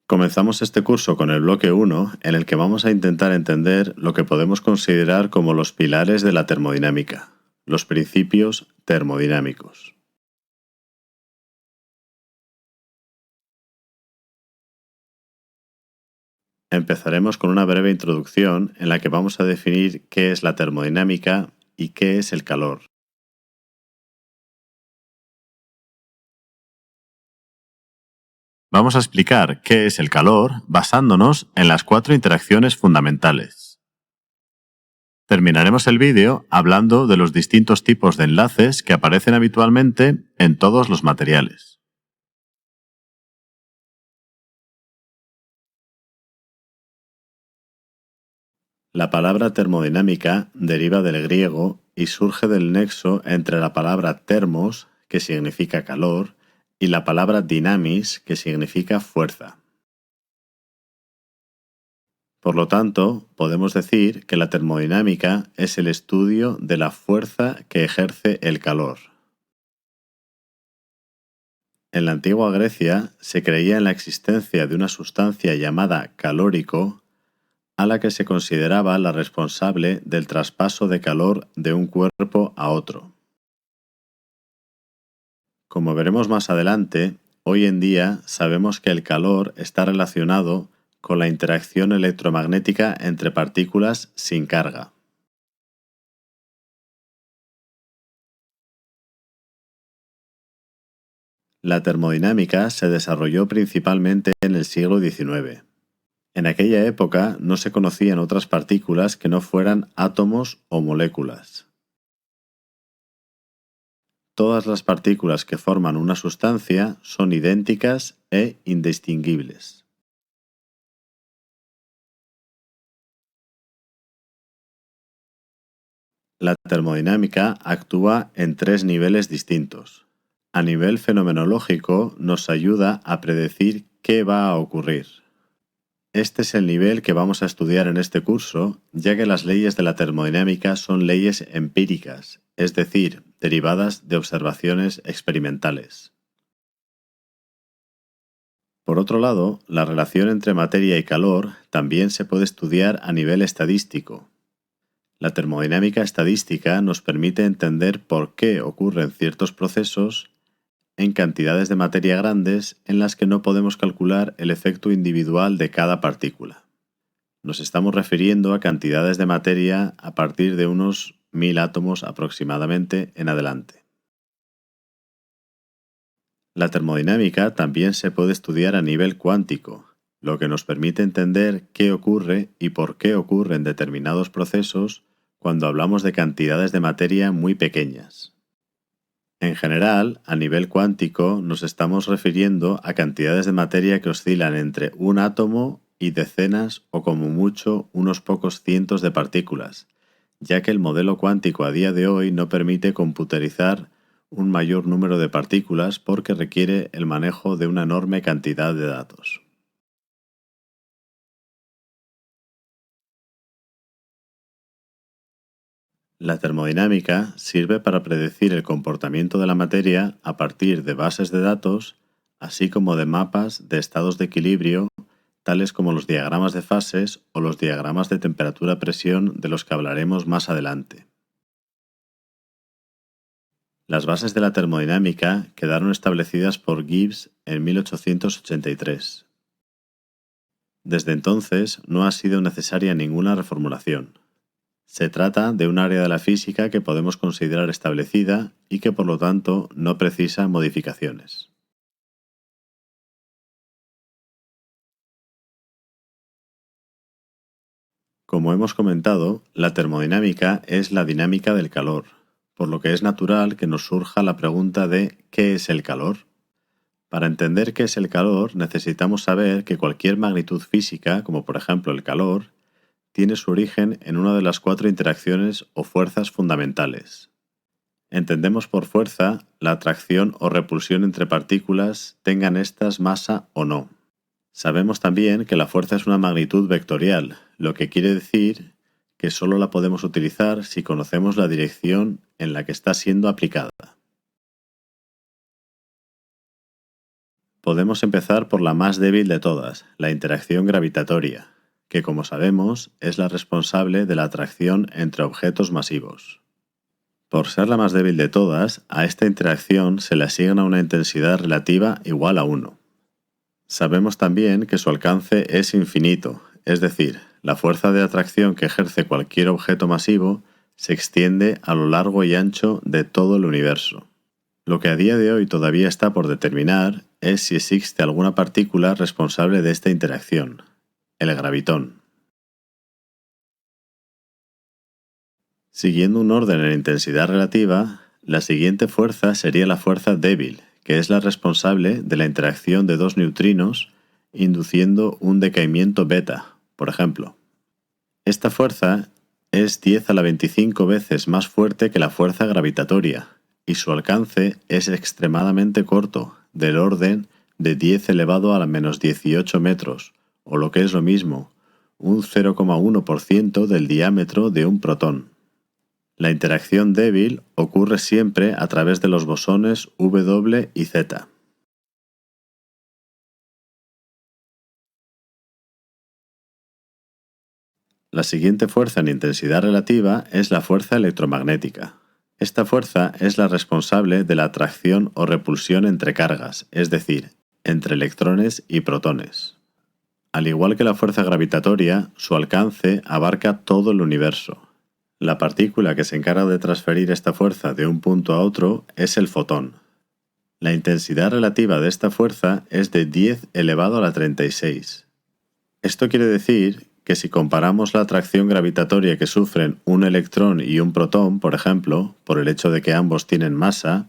Comenzamos este curso con el bloque 1, en el que vamos a intentar entender lo que podemos considerar como los pilares de la termodinámica, los principios termodinámicos. Empezaremos con una breve introducción en la que vamos a definir qué es la termodinámica y qué es el calor. Vamos a explicar qué es el calor basándonos en las 4 interacciones fundamentales. Terminaremos el vídeo hablando de los distintos tipos de enlaces que aparecen habitualmente en todos los materiales. La palabra termodinámica deriva del griego y surge del nexo entre la palabra termos, que significa calor, y la palabra dynamis, que significa fuerza. Por lo tanto, podemos decir que la termodinámica es el estudio de la fuerza que ejerce el calor. En la antigua Grecia se creía en la existencia de una sustancia llamada calórico, a la que se consideraba la responsable del traspaso de calor de un cuerpo a otro. Como veremos más adelante, hoy en día sabemos que el calor está relacionado con la interacción electromagnética entre partículas sin carga. La termodinámica se desarrolló principalmente en el siglo XIX. En aquella época no se conocían otras partículas que no fueran átomos o moléculas. Todas las partículas que forman una sustancia son idénticas e indistinguibles. La termodinámica actúa en 3 niveles distintos. A nivel fenomenológico nos ayuda a predecir qué va a ocurrir. Este es el nivel que vamos a estudiar en este curso, ya que las leyes de la termodinámica son leyes empíricas, es decir, derivadas de observaciones experimentales. Por otro lado, la relación entre materia y calor también se puede estudiar a nivel estadístico. La termodinámica estadística nos permite entender por qué ocurren ciertos procesos en cantidades de materia grandes en las que no podemos calcular el efecto individual de cada partícula. Nos estamos refiriendo a cantidades de materia a partir de unos 1000 átomos aproximadamente en adelante. La termodinámica también se puede estudiar a nivel cuántico, lo que nos permite entender qué ocurre y por qué ocurren determinados procesos cuando hablamos de cantidades de materia muy pequeñas. En general, a nivel cuántico nos estamos refiriendo a cantidades de materia que oscilan entre un átomo y decenas o como mucho unos pocos cientos de partículas, ya que el modelo cuántico a día de hoy no permite computerizar un mayor número de partículas porque requiere el manejo de una enorme cantidad de datos. La termodinámica sirve para predecir el comportamiento de la materia a partir de bases de datos, así como de mapas de estados de equilibrio, tales como los diagramas de fases o los diagramas de temperatura-presión de los que hablaremos más adelante. Las bases de la termodinámica quedaron establecidas por Gibbs en 1883. Desde entonces no ha sido necesaria ninguna reformulación. Se trata de un área de la física que podemos considerar establecida y que por lo tanto no precisa modificaciones. Como hemos comentado, la termodinámica es la dinámica del calor, por lo que es natural que nos surja la pregunta de ¿qué es el calor? Para entender qué es el calor necesitamos saber que cualquier magnitud física, como por ejemplo el calor, tiene su origen en una de las 4 interacciones o fuerzas fundamentales. Entendemos por fuerza la atracción o repulsión entre partículas, tengan éstas masa o no. Sabemos también que la fuerza es una magnitud vectorial, lo que quiere decir que solo la podemos utilizar si conocemos la dirección en la que está siendo aplicada. Podemos empezar por la más débil de todas, la interacción gravitatoria, que como sabemos es la responsable de la atracción entre objetos masivos. Por ser la más débil de todas, a esta interacción se le asigna una intensidad relativa igual a 1. Sabemos también que su alcance es infinito, es decir, la fuerza de atracción que ejerce cualquier objeto masivo se extiende a lo largo y ancho de todo el universo. Lo que a día de hoy todavía está por determinar es si existe alguna partícula responsable de esta interacción, el gravitón. Siguiendo un orden en intensidad relativa, la siguiente fuerza sería la fuerza débil, que es la responsable de la interacción de dos neutrinos induciendo un decaimiento beta, por ejemplo. Esta fuerza es 10 a la 25 veces más fuerte que la fuerza gravitatoria, y su alcance es extremadamente corto, del orden de 10 elevado a la menos 18 metros, o lo que es lo mismo, un 0,1% del diámetro de un protón. La interacción débil ocurre siempre a través de los bosones W y Z. La siguiente fuerza en intensidad relativa es la fuerza electromagnética. Esta fuerza es la responsable de la atracción o repulsión entre cargas, es decir, entre electrones y protones. Al igual que la fuerza gravitatoria, su alcance abarca todo el universo. La partícula que se encarga de transferir esta fuerza de un punto a otro es el fotón. La intensidad relativa de esta fuerza es de 10 elevado a la 36. Esto quiere decir que si comparamos la atracción gravitatoria que sufren un electrón y un protón, por ejemplo, por el hecho de que ambos tienen masa,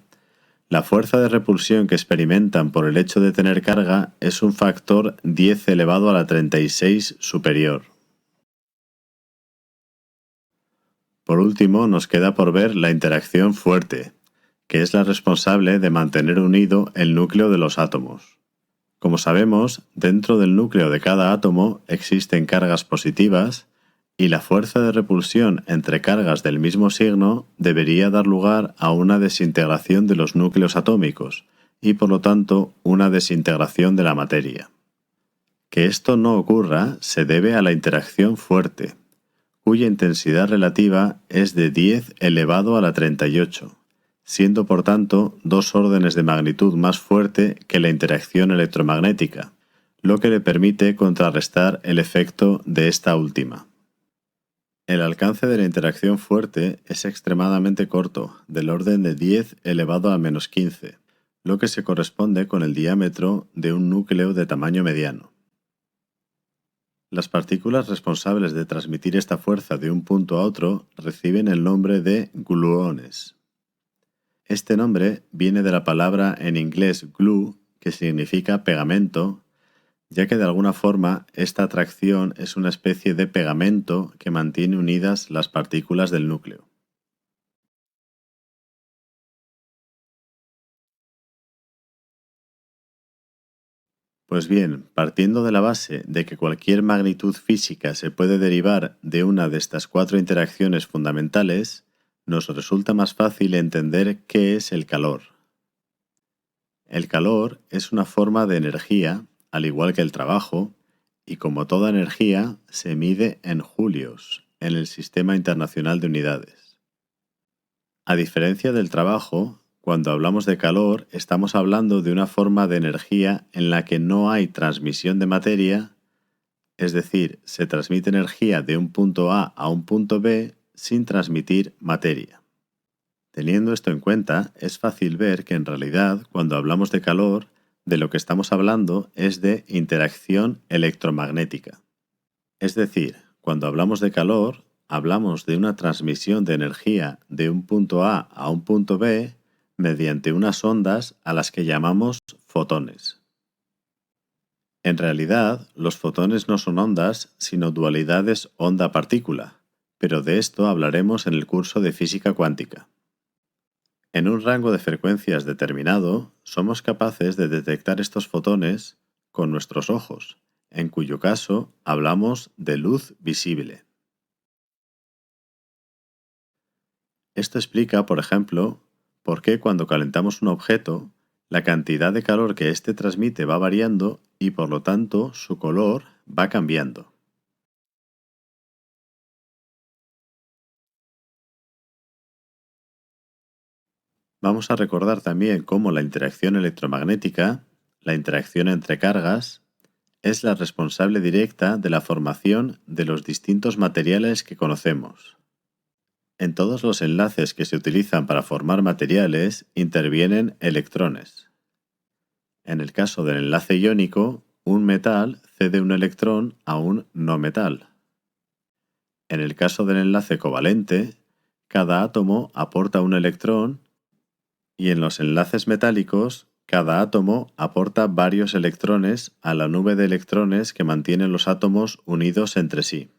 la fuerza de repulsión que experimentan por el hecho de tener carga es un factor 10 elevado a la 36 superior. Por último, nos queda por ver la interacción fuerte, que es la responsable de mantener unido el núcleo de los átomos. Como sabemos, dentro del núcleo de cada átomo existen cargas positivas y la fuerza de repulsión entre cargas del mismo signo debería dar lugar a una desintegración de los núcleos atómicos y por lo tanto una desintegración de la materia. Que esto no ocurra se debe a la interacción fuerte, cuya intensidad relativa es de 10 elevado a la 38. Siendo por tanto 2 órdenes de magnitud más fuerte que la interacción electromagnética, lo que le permite contrarrestar el efecto de esta última. El alcance de la interacción fuerte es extremadamente corto, del orden de 10 elevado a menos 15, lo que se corresponde con el diámetro de un núcleo de tamaño mediano. Las partículas responsables de transmitir esta fuerza de un punto a otro reciben el nombre de gluones. Este nombre viene de la palabra en inglés glue, que significa pegamento, ya que de alguna forma esta atracción es una especie de pegamento que mantiene unidas las partículas del núcleo. Pues bien, partiendo de la base de que cualquier magnitud física se puede derivar de una de estas 4 interacciones fundamentales, nos resulta más fácil entender qué es el calor. El calor es una forma de energía, al igual que el trabajo, y como toda energía, se mide en julios, en el Sistema Internacional de Unidades. A diferencia del trabajo, cuando hablamos de calor, estamos hablando de una forma de energía en la que no hay transmisión de materia, es decir, se transmite energía de un punto A un punto B sin transmitir materia. Teniendo esto en cuenta, es fácil ver que en realidad, cuando hablamos de calor, de lo que estamos hablando es de interacción electromagnética. Es decir, cuando hablamos de calor, hablamos de una transmisión de energía de un punto A un punto B mediante unas ondas a las que llamamos fotones. En realidad, los fotones no son ondas, sino dualidades onda-partícula, pero de esto hablaremos en el curso de física cuántica. En un rango de frecuencias determinado, somos capaces de detectar estos fotones con nuestros ojos, en cuyo caso hablamos de luz visible. Esto explica, por ejemplo, por qué cuando calentamos un objeto, La cantidad de calor que éste transmite va variando y por lo tanto su color va cambiando. Vamos a recordar también cómo la interacción electromagnética, la interacción entre cargas, es la responsable directa de la formación de los distintos materiales que conocemos. En todos los enlaces que se utilizan para formar materiales intervienen electrones. En el caso del enlace iónico, un metal cede un electrón a un no metal. En el caso del enlace covalente, cada átomo aporta un electrón y en los enlaces metálicos, cada átomo aporta varios electrones a la nube de electrones que mantienen los átomos unidos entre sí.